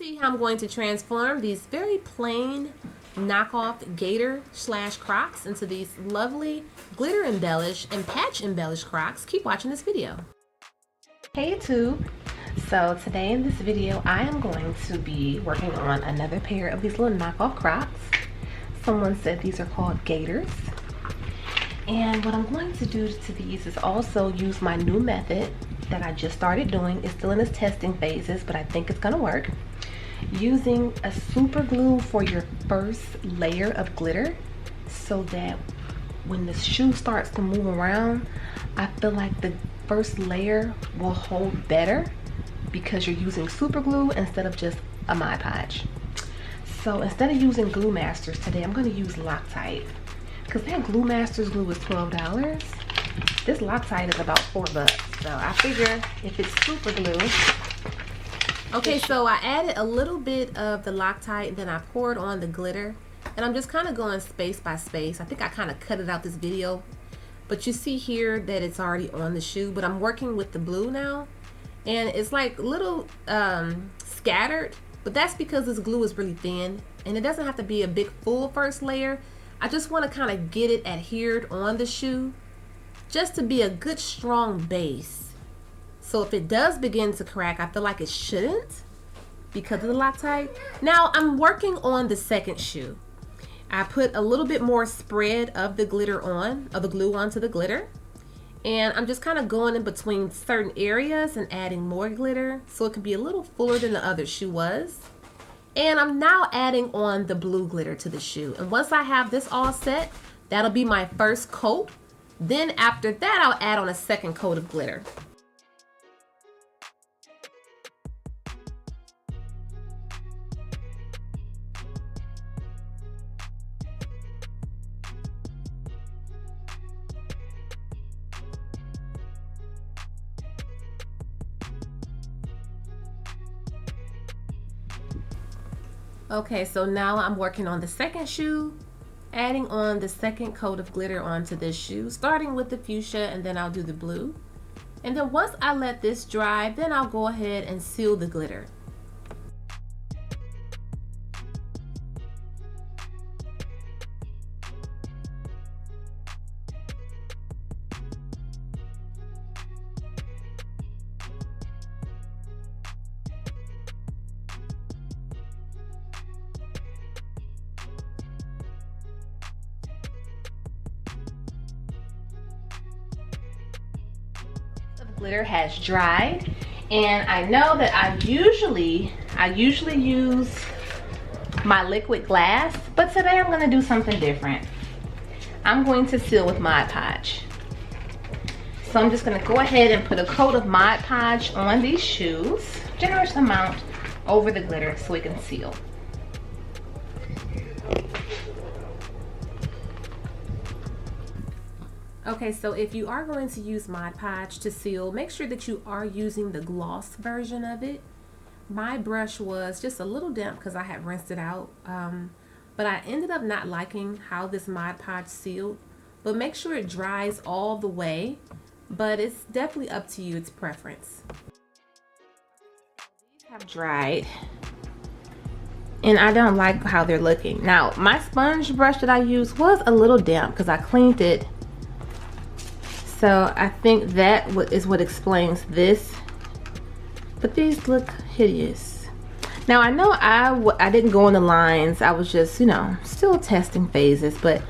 See how I'm going to transform these very plain knockoff Gator / Crocs into these lovely glitter embellished and patch embellished Crocs. Keep watching this video. Hey YouTube. So today in this video I am going to be working on another pair of these little knockoff Crocs. Someone said these are called Gators. And what I'm going to do to these is also use my new method that I just started doing. It's still in its testing phases, but I think it's gonna work. Using a super glue for your first layer of glitter, so that when the shoe starts to move around, I feel like the first layer will hold better because you're using super glue instead of just a Mod Podge. So instead of using Glue Masters today, I'm going to use Loctite, because that Glue Masters glue is $12. This Loctite is about $4, so I figure if it's super glue. Okay, so I added a little bit of the Loctite, then I poured on the glitter, and I'm just kind of going space by space. I think I kind of cut it out this video, but you see here that it's already on the shoe, but I'm working with the blue now, and it's like little scattered, but that's because this glue is really thin, and it doesn't have to be a big full first layer. I just want to kind of get it adhered on the shoe, just to be a good strong base. So if it does begin to crack, I feel like it shouldn't because of the Loctite. Now I'm working on the second shoe. I put a little bit more spread of the glitter on, of the glue onto the glitter. And I'm just kind of going in between certain areas and adding more glitter so it can be a little fuller than the other shoe was. And I'm now adding on the blue glitter to the shoe. And once I have this all set, that'll be my first coat. Then after that, I'll add on a second coat of glitter. Okay, so now I'm working on the second shoe, adding on the second coat of glitter onto this shoe, starting with the fuchsia, and then I'll do the blue. And then once I let this dry, then I'll go ahead and seal the glitter. Glitter has dried, and I know that I usually use my liquid glass, but today I'm going to do something different. I'm going to seal with Mod Podge. So I'm just going to go ahead and put a coat of Mod Podge on these shoes, generous amount, over the glitter so it can seal. Okay, so if you are going to use Mod Podge to seal, make sure that you are using the gloss version of it. My brush was just a little damp because I had rinsed it out, but I ended up not liking how this Mod Podge sealed. But make sure it dries all the way, but it's definitely up to you, it's preference. These have dried, and I don't like how they're looking. Now, my sponge brush that I used was a little damp because I cleaned it. So I think that is what explains this, but these look hideous. Now I know I didn't go on the lines. I was just, you know, still testing phases, but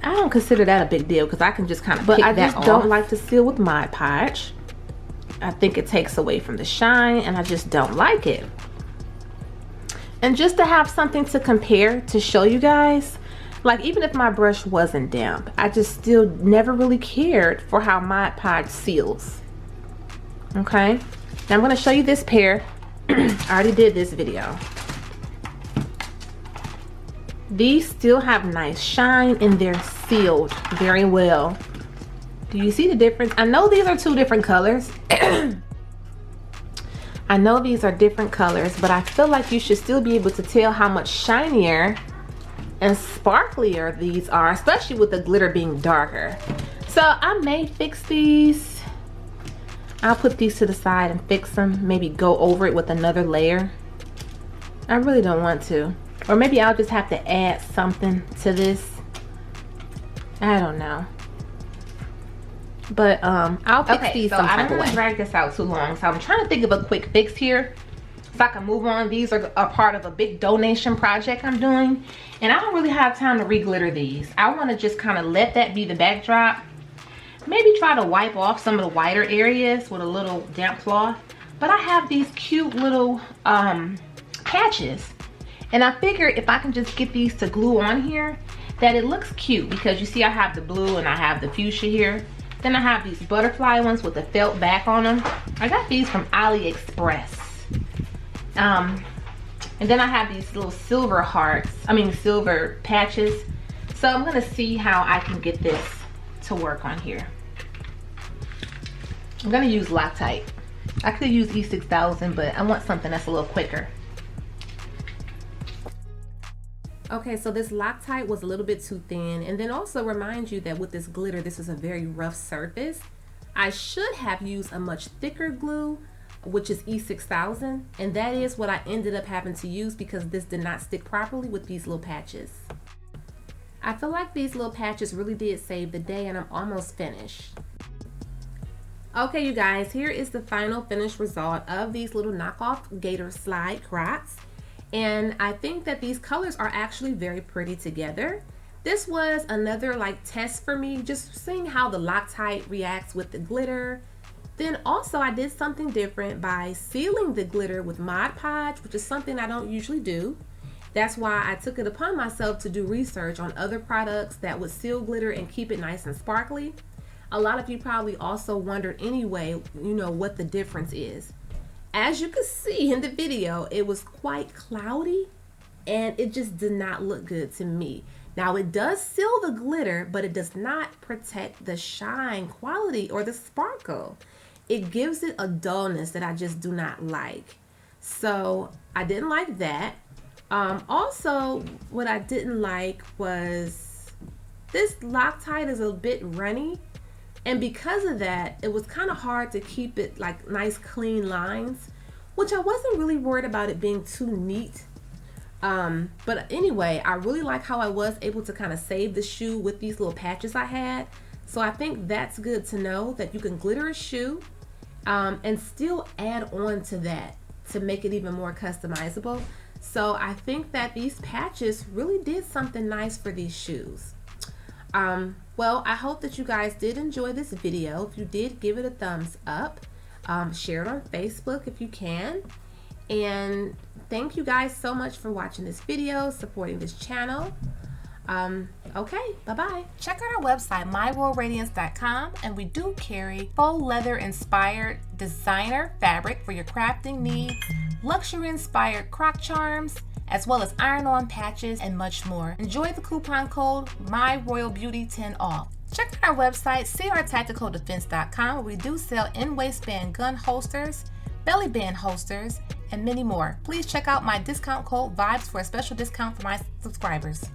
I don't consider that a big deal because I can just kind of pick that off. But I just don't like to seal with Mod Podge. I think it takes away from the shine, and I just don't like it. And just to have something to compare to show you guys, like even if my brush wasn't damp, I just still never really cared for how Mod Podge seals. Okay, now I'm going to show you this pair. I already did this video. These still have nice shine and they're sealed very well. Do you see the difference? I know these are two different colors. I know these are different colors, but I feel like you should still be able to tell how much shinier and sparklier these are, especially with the glitter being darker. So I may fix these. I'll put these to the side and fix them, maybe go over it with another layer. I really don't want to. Or maybe I'll just have to add something to this. I don't know. But I'll fix these some type of way. I don't want to drag this out too long, so I'm trying to think of a quick fix here so I can move on. These are a part of a big donation project I'm doing, and I don't really have time to re-glitter these. I want to just kind of let that be the backdrop. Maybe try to wipe off some of the whiter areas with a little damp cloth. But I have these cute little patches, and I figured if I can just get these to glue on here, that it looks cute, because you see I have the blue and I have the fuchsia here. Then I have these butterfly ones with the felt back on them. I got these from AliExpress. And then I have these little silver hearts, silver patches. So I'm gonna see how I can get this to work on here. I'm gonna use Loctite. I could use E6000, but I want something that's a little quicker. Okay, so this Loctite was a little bit too thin, and then also remind you that with this glitter, this is a very rough surface. I should have used a much thicker glue, which is E6000, and that is what I ended up having to use because this did not stick properly with these little patches. I feel like these little patches really did save the day, and I'm almost finished. Okay, you guys, here is the final finished result of these little knockoff Gator slide Crocs. And I think that these colors are actually very pretty together. This was another test for me, just seeing how the Loctite reacts with the glitter. Then also I did something different by sealing the glitter with Mod Podge, which is something I don't usually do. That's why I took it upon myself to do research on other products that would seal glitter and keep it nice and sparkly. A lot of you probably also wondered anyway, what the difference is. As you can see in the video, it was quite cloudy and it just did not look good to me. Now it does seal the glitter, but it does not protect the shine quality or the sparkle. It gives it a dullness that I just do not like. So I didn't like that. Also, what I didn't like was this Loctite is a bit runny. And because of that, it was kind of hard to keep it nice clean lines, which I wasn't really worried about it being too neat. But anyway, I really like how I was able to kind of save the shoe with these little patches I had. So I think that's good to know that you can glitter a shoe and still add on to that to make it even more customizable. So I think that these patches really did something nice for these shoes. Well, I hope that you guys did enjoy this video. If you did, give it a thumbs up. Share it on Facebook if you can. And thank you guys so much for watching this video, supporting this channel. Okay, bye-bye. Check out our website, myworldradiance.com, and we do carry faux leather inspired designer fabric for your crafting needs, luxury inspired croc charms, as well as iron-on patches and much more. Enjoy the coupon code MyRoyalBeauty10OFF. Check out our website, crtacticaldefense.com, where we do sell in-waistband gun holsters, belly band holsters, and many more. Please check out my discount code VIBES for a special discount for my subscribers.